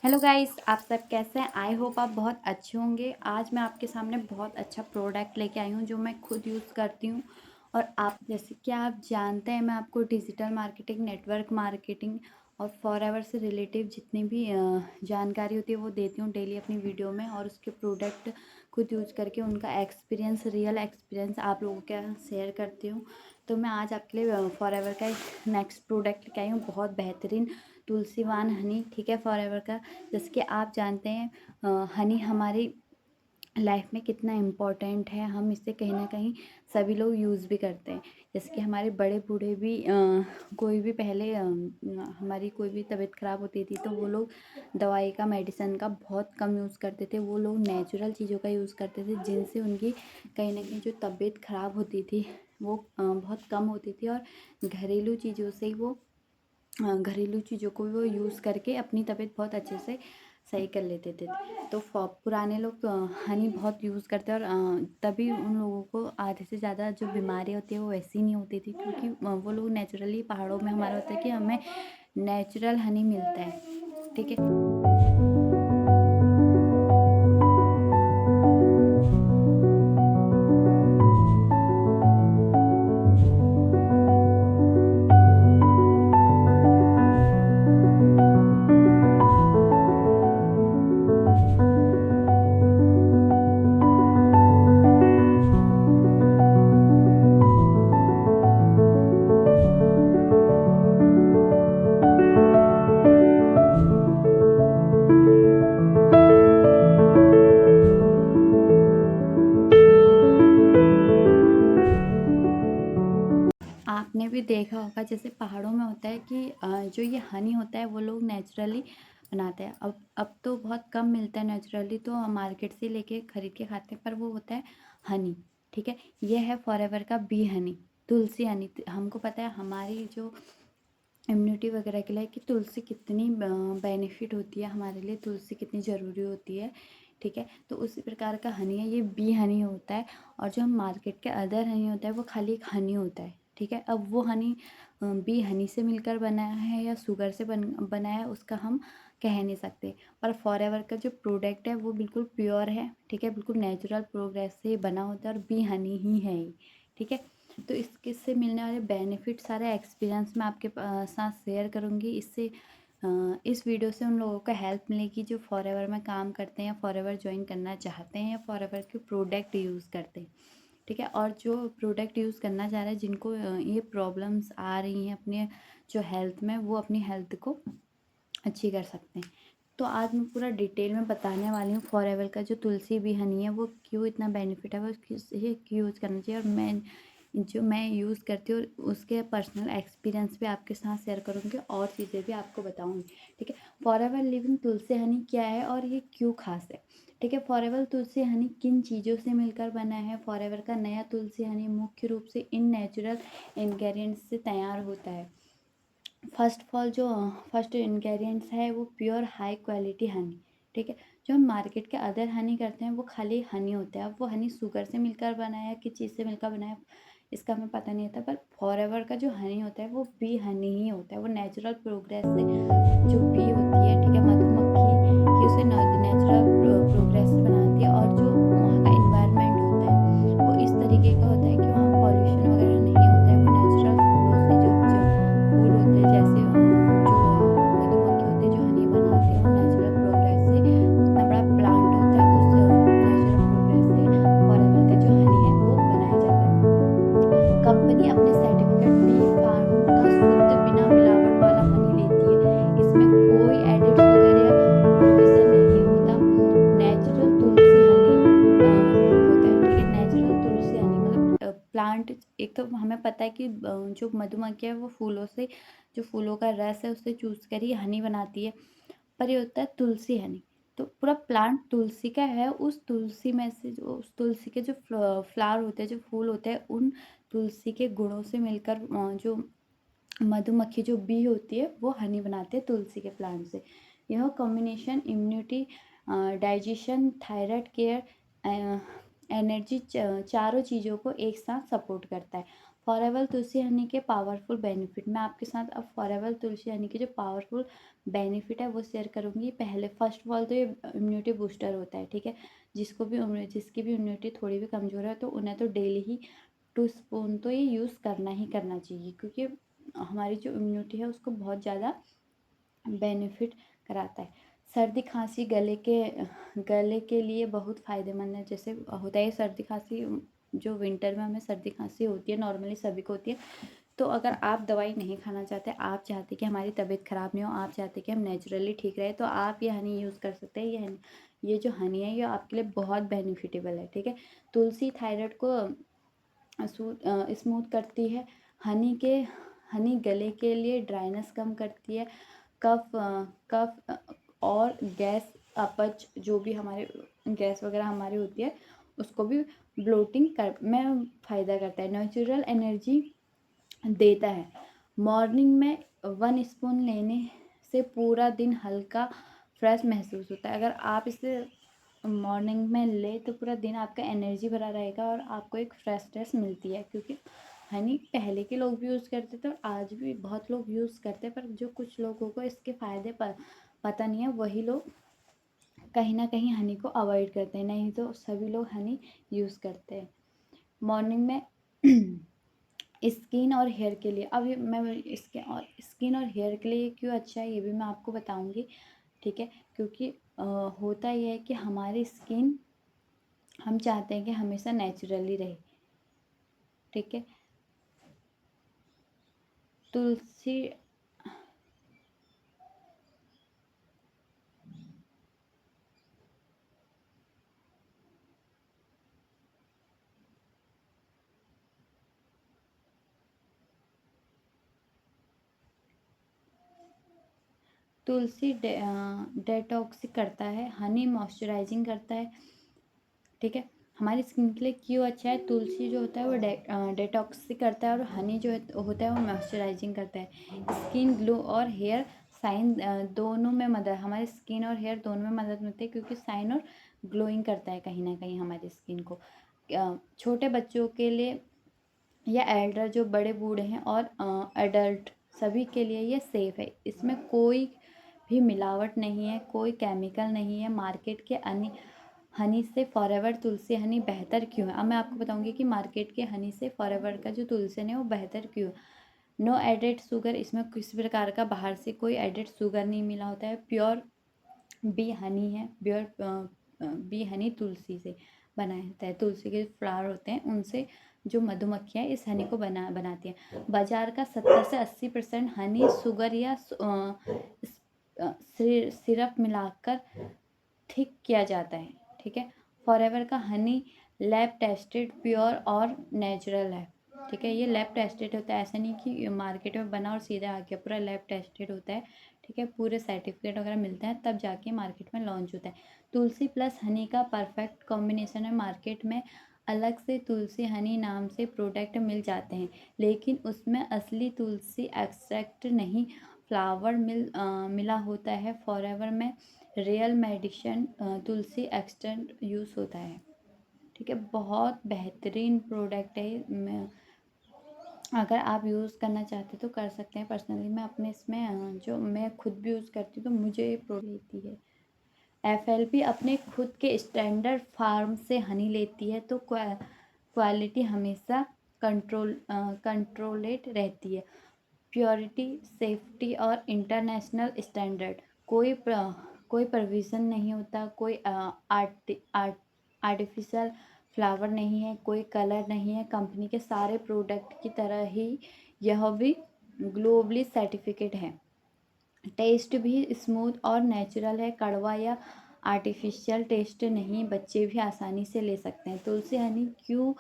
Hello guys, आप सब कैसे हैं? आई होप आप बहुत अच्छे होंगे। आज मैं आपके सामने बहुत अच्छा प्रोडक्ट लेके आई हूँ जो मैं खुद यूज़ करती हूँ। और आप जैसे कि आप जानते हैं, मैं आपको डिजिटल मार्केटिंग, नेटवर्क मार्केटिंग और फॉरएवर से रिलेटिव जितनी भी जानकारी होती है वो देती हूँ डेली अपनी वीडियो में। और उसके प्रोडक्ट खुद यूज़ करके उनका एक्सपीरियंस, रियल एक्सपीरियंस आप लोगों के साथ शेयर करती हूँ। तो मैं आज आपके लिए फॉरएवर का नेक्स्ट प्रोडक्ट लेके आई हूँ, बहुत बेहतरीन तुलसीवान हनी। ठीक है, फॉरएवर का। जैसे कि आप जानते हैं हनी हमारी लाइफ में कितना इम्पोर्टेंट है। हम इसे कहीं ना कहीं सभी लोग यूज़ भी करते हैं। जैसे कि हमारे बड़े बूढ़े भी कोई भी पहले हमारी कोई भी तबीयत ख़राब होती थी तो वो लोग दवाई का, मेडिसिन का बहुत कम यूज़ करते थे। वो लोग नेचुरल चीज़ों का यूज़ करते थे जिनसे उनकी कहीं ना कहीं जो तबीयत ख़राब होती थी वो बहुत कम होती थी। और घरेलू चीज़ों से ही वो घरेलू चीज़ों को वो यूज़ करके अपनी तबीयत बहुत अच्छे से सही कर लेते थे। तो पुराने लोग हनी बहुत यूज़ करते हैं। और तभी उन लोगों को आधे से ज़्यादा जो बीमारी होती है वो वैसी नहीं होती थी, क्योंकि वो लोग नेचुरली, पहाड़ों में हमारा होता है कि हमें नेचुरल हनी मिलता है। ठीक है। आपने भी देखा होगा, जैसे पहाड़ों में होता है कि जो ये हनी होता है वो लोग नेचुरली बनाते हैं। अब तो बहुत कम मिलता है नेचुरली, तो हम मार्केट से लेके खरीद के खाते हैं, पर वो होता है हनी। ठीक है, ये है फॉरएवर का बी हनी, तुलसी हनी। हमको पता है हमारी जो इम्यूनिटी वगैरह के लिए कि तुलसी कितनी बेनिफिट होती है हमारे लिए, तुलसी कितनी ज़रूरी होती है। ठीक है, तो उसी प्रकार का हनी है, ये बी हनी होता है। और जो हम मार्केट के अदर हनी होता है वो खाली एक हनी होता है। ठीक है, अब वो हनी बी हनी से मिलकर बनाया है या शुगर से बनाया है उसका हम कह नहीं सकते। पर फॉरएवर का जो प्रोडक्ट है वो बिल्कुल प्योर है। ठीक है, बिल्कुल नेचुरल प्रोग्रेस से बना होता है और बी हनी ही है ये। ठीक है, तो इससे मिलने वाले बेनिफिट, सारे एक्सपीरियंस मैं आपके साथ शेयर करूँगी। इससे इस वीडियो से उन लोगों को हेल्प मिलेगी जो फॉरएवर में काम करते हैं या फॉरएवर ज्वाइन करना चाहते हैं या फॉरएवर के प्रोडक्ट यूज़ करते हैं। ठीक है, और जो प्रोडक्ट यूज़ करना चाह रहे हैं, जिनको ये प्रॉब्लम्स आ रही हैं अपने जो हेल्थ में, वो अपनी हेल्थ को अच्छी कर सकते हैं। तो आज मैं पूरा डिटेल में बताने वाली हूँ फॉरएवर का जो तुलसी भी हनी है वो क्यों इतना बेनिफिट है, वो किसे क्यों यूज़ करना चाहिए, और मैं यूज़ करती हूँ उसके पर्सनल एक्सपीरियंस भी आपके साथ शेयर करूँगी और चीज़ें भी आपको बताऊँगी। ठीक है, फॉरएवर लिविंग तुलसी हनी क्या है और ये क्यों खास है। ठीक है, फॉरएवर तुलसी हनी किन चीज़ों से मिलकर बना है। फॉरएवर का नया तुलसी हनी मुख्य रूप से इन नेचुरल इंग्रेडिएंट्स से तैयार होता है। फर्स्ट इंग्रेडिएंट्स है वो प्योर हाई क्वालिटी हनी। ठीक है, जो हम मार्केट के अदर हनी करते हैं वो खाली हनी होता है। अब वो हनी शुगर से मिलकर बना है, किस चीज़ से मिलकर बना है इसका हमें पता नहीं होता, पर फॉरएवर का जो हनी होता है वो बी हनी ही होता है। वो नेचुरल प्रोग्रेस से जो बी होती है, ठीक है, मधुमक्खी, ये उसे नेचुरल प्रोग्रेस से बनाती है। और जो वहाँ का इन्वायरमेंट होता है वो इस तरीके का होता है कि वहाँ पॉल्यूशन वगैरह नहीं होता है। वो नेचुरल फूलों से जो फूल होते हैं, जैसे जो मधुमक्खी होते हैं जो हनी बनाते हैं, वो नेचुरल प्रोग्रेस से उतना बड़ा प्लांट होता है, उस नेचुरल प्रोग्रेस से फॉरएवर का जो हनी है वो बनाया जाता है। कंपनी अपने सर्टिफिकेट बी फार्म का शुद्ध बिना मिलावट वाला हनी लेती है। इसमें कोई एडिड शुगर या प्रोविजन नहीं होता। नेचुरल तुलसी हनी होता है। ठीक है, नेचुरल तुलसी हनी मतलब प्लांट। एक तो हमें पता है कि जो मधुमक्खी है वो फूलों से, जो फूलों का रस है उससे चूस कर ही हनी बनाती है। पर ये होता है तुलसी हनी, तो पूरा प्लांट तुलसी का है। उस तुलसी में से जो, उस तुलसी के जो फ्लावर होते हैं, जो फूल होते हैं, उन तुलसी के गुणों से मिलकर जो मधुमक्खी, जो बी होती है, वो हनी बनाते हैं तुलसी के प्लांट से। यह combination immunity, digestion, thyroid care, energy, चारों चीज़ों को एक साथ सपोर्ट करता है। फॉरेवर तुलसी हनी के पावरफुल बेनिफिट, मैं आपके साथ अब फॉरेवर तुलसी हनी के जो पावरफुल बेनिफिट है वो शेयर करूँगी। पहले फर्स्ट ऑफ ऑल तो ये इम्यूनिटी बूस्टर होता है, ठीक है। जिसकी भी इम्यूनिटी थोड़ी भी कमज़ोर है तो उन्हें तो डेली ही 2 स्पून तो ये यूज़ करना ही करना चाहिए, क्योंकि हमारी जो इम्यूनिटी है उसको बहुत ज़्यादा बेनिफिट कराता है। सर्दी खांसी गले के लिए बहुत फ़ायदेमंद है। जैसे होता है सर्दी खांसी, जो विंटर में हमें सर्दी खांसी होती है, नॉर्मली सभी को होती है। तो अगर आप दवाई नहीं खाना चाहते, आप चाहते कि हमारी तबीयत ख़राब नहीं हो, आप चाहते कि हम नेचुरली ठीक रहे, तो आप ये हनी यूज़ कर सकते हैं। ये जो हनी है ये आपके लिए बहुत बेनिफिटेबल है, ठीक है। तुलसी थायराइड को स्मूथ करती है। हनी गले के लिए ड्राइनेस कम करती है। कफ और गैस अपच जो भी हमारे गैस वगैरह हमारी होती है उसको भी ब्लोटिंग कर में फ़ायदा करता है। नेचुरल एनर्जी देता है। मॉर्निंग में 1 स्पून लेने से पूरा दिन हल्का फ्रेश महसूस होता है। अगर आप इसे मॉर्निंग में ले तो पूरा दिन आपका एनर्जी भरा रहेगा और आपको एक फ्रेशनेस मिलती है, क्योंकि हनी पहले के लोग भी यूज़ करते थे और आज भी बहुत लोग यूज़ करते हैं, पर जो कुछ लोगों को इसके फ़ायदे पता नहीं है वही लोग कहीं ना कहीं हनी को अवॉइड करते हैं, नहीं तो सभी लोग हनी यूज़ करते हैं मॉर्निंग में। स्किन और हेयर के लिए, अब मैं इसके और स्किन और हेयर के लिए क्यों अच्छा है ये भी मैं आपको बताऊंगी, ठीक है। क्योंकि होता यह है कि हमारी स्किन, हम चाहते हैं कि हमेशा नेचुरली रहे, ठीक है। तुलसी तुलसी डेटॉक्सिक करता है, हनी मॉइस्चराइजिंग करता है, ठीक है। हमारी स्किन के लिए क्यों अच्छा है, तुलसी जो होता है वो डेटॉक्सिक करता है और हनी जो होता है वो मॉइस्चराइजिंग करता है। स्किन ग्लो और हेयर साइन दोनों में मदद, हमारी स्किन और हेयर दोनों में मदद मिलती है, क्योंकि साइन और ग्लोइंग करता है कहीं ना कहीं हमारी स्किन को। छोटे बच्चों के लिए या एल्डर जो बड़े बूढ़े हैं और एडल्ट सभी के लिए ये सेफ़ है। इसमें कोई भी मिलावट नहीं है, कोई केमिकल नहीं है। मार्केट के हनी से फॉरेवर तुलसी हनी बेहतर क्यों है, अब मैं आपको बताऊंगी कि मार्केट के हनी से फॉरेवर का जो तुलसी हनी है वो बेहतर क्यों है। नो एडेड शुगर, इसमें किसी प्रकार का बाहर से कोई एडेड शुगर नहीं मिला होता है। प्योर बी हनी है, प्योर बी हनी तुलसी से बनाया जाता है। तुलसी के फ्लावर होते हैं उनसे जो मधुमक्खियाँ इस हनी को बनाती हैं। बाजार का 70 से 80% हनी शुगर या सिरप मिलाकर ठीक किया जाता है, ठीक है। फॉरएवर का हनी लैब टेस्टेड, प्योर और नेचुरल है, ठीक है। ये लैब टेस्टेड होता है, ऐसा नहीं कि मार्केट में बना और सीधा आ गया, पूरा लैब टेस्टेड होता है, ठीक है। पूरे सर्टिफिकेट वगैरह मिलते हैं तब जाके मार्केट में लॉन्च होता है। तुलसी प्लस हनी का परफेक्ट कॉम्बिनेशन है। मार्केट में अलग से तुलसी हनी नाम से प्रोडक्ट मिल जाते हैं, लेकिन उसमें असली तुलसी एक्सट्रैक्ट नहीं फ्लावर मिला होता है। फॉरएवर में रियल मेडिसिन तुलसी एक्सटेंट यूज़ होता है, ठीक है। बहुत बेहतरीन प्रोडक्ट है। मैं अगर आप यूज़ करना चाहते तो कर सकते हैं। पर्सनली मैं अपने इसमें जो मैं खुद भी यूज़ करती हूँ तो मुझे ये प्रोडक्ट लेती है। एफएलपी अपने खुद के स्टैंडर्ड फार्म से हनी लेती है तो क्वालिटी हमेशा कंट्रोलेट रहती है। प्योरिटी, सेफ्टी और इंटरनेशनल स्टैंडर्ड, कोई प्रोविज़न नहीं होता, कोई आर्टिफिशियल फ्लावर नहीं है, कोई कलर नहीं है। कंपनी के सारे प्रोडक्ट की तरह ही यह भी ग्लोबली सर्टिफिकेट है। टेस्ट भी स्मूथ और नेचुरल है, कड़वा या आर्टिफिशियल टेस्ट नहीं, बच्चे भी आसानी से ले सकते हैं। तुलसी हनी क्यों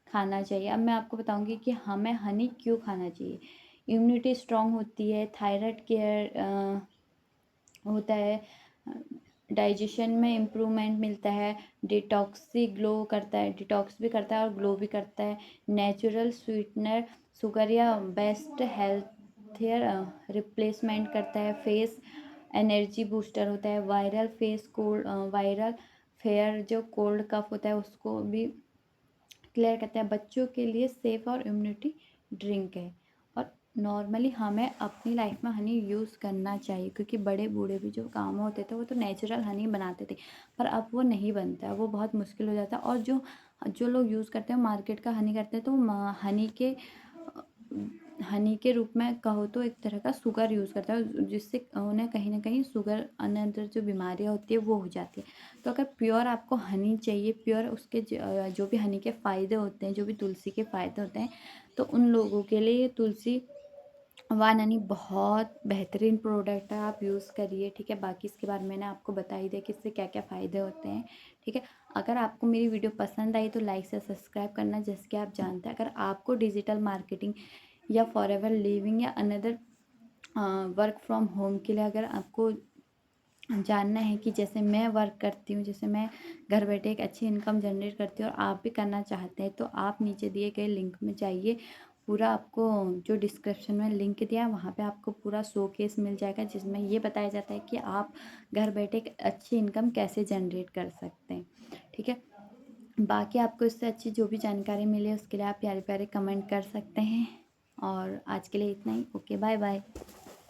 खाना चाहिए, अब मैं आपको बताऊंगी कि हमें हनी क्यों खाना चाहिए। इम्यूनिटी स्ट्रांग होती है, थायराइड केयर होता है, डाइजेशन में इम्प्रूवमेंट मिलता है, डिटॉक्स भी करता है और ग्लो भी करता है। नेचुरल स्वीटनर, शुगर या बेस्ट हेयर रिप्लेसमेंट करता है। फेस एनर्जी बूस्टर होता है। वायरल फेयर जो कोल्ड कफ होता है उसको भी क्लियर करता है। बच्चों के लिए सेफ और इम्यूनिटी ड्रिंक है। और नॉर्मली हमें अपनी लाइफ में हनी यूज़ करना चाहिए, क्योंकि बड़े बूढ़े भी जो काम होते थे वो तो नेचुरल हनी बनाते थे, पर अब वो नहीं बनता है, वो बहुत मुश्किल हो जाता है। और जो जो लोग यूज़ करते हैं मार्केट का हनी करते हैं, तो हनी के रूप में कहो तो एक तरह का शुगर यूज़ करता है, जिससे उन्हें कहीं ना कहीं शुगर अंदर जो बीमारियाँ होती है वो हो जाती है। तो अगर प्योर आपको हनी चाहिए, प्योर उसके जो भी हनी के फ़ायदे होते हैं, जो भी तुलसी के फ़ायदे होते हैं, तो उन लोगों के लिए ये तुलसी वन हनी बहुत बेहतरीन प्रोडक्ट है, आप यूज़ करिए, ठीक है। बाकी इसके बारे में मैंने आपको बता ही दिया कि इससे क्या क्या फ़ायदे होते हैं, ठीक है। अगर आपको मेरी वीडियो पसंद आई तो लाइक से सब्सक्राइब करना, जैसे कि आप जानते हैं अगर आपको डिजिटल मार्केटिंग या फॉरएवर लिविंग या अनदर वर्क फ्रॉम होम के लिए अगर आपको जानना है कि जैसे मैं वर्क करती हूँ, जैसे मैं घर बैठे एक अच्छी इनकम जनरेट करती हूँ और आप भी करना चाहते हैं, तो आप नीचे दिए गए लिंक में जाइए। पूरा आपको जो डिस्क्रिप्शन में लिंक दिया है वहाँ पे आपको पूरा शोकेस मिल जाएगा, जिसमें ये बताया जाता है कि आप घर बैठे एक अच्छी इनकम कैसे जनरेट कर सकते हैं, ठीक है। बाकी आपको इससे अच्छी जो भी जानकारी मिले उसके लिए आप प्यारे प्यारे कमेंट कर सकते हैं। और आज के लिए इतना ही। Okay, bye bye.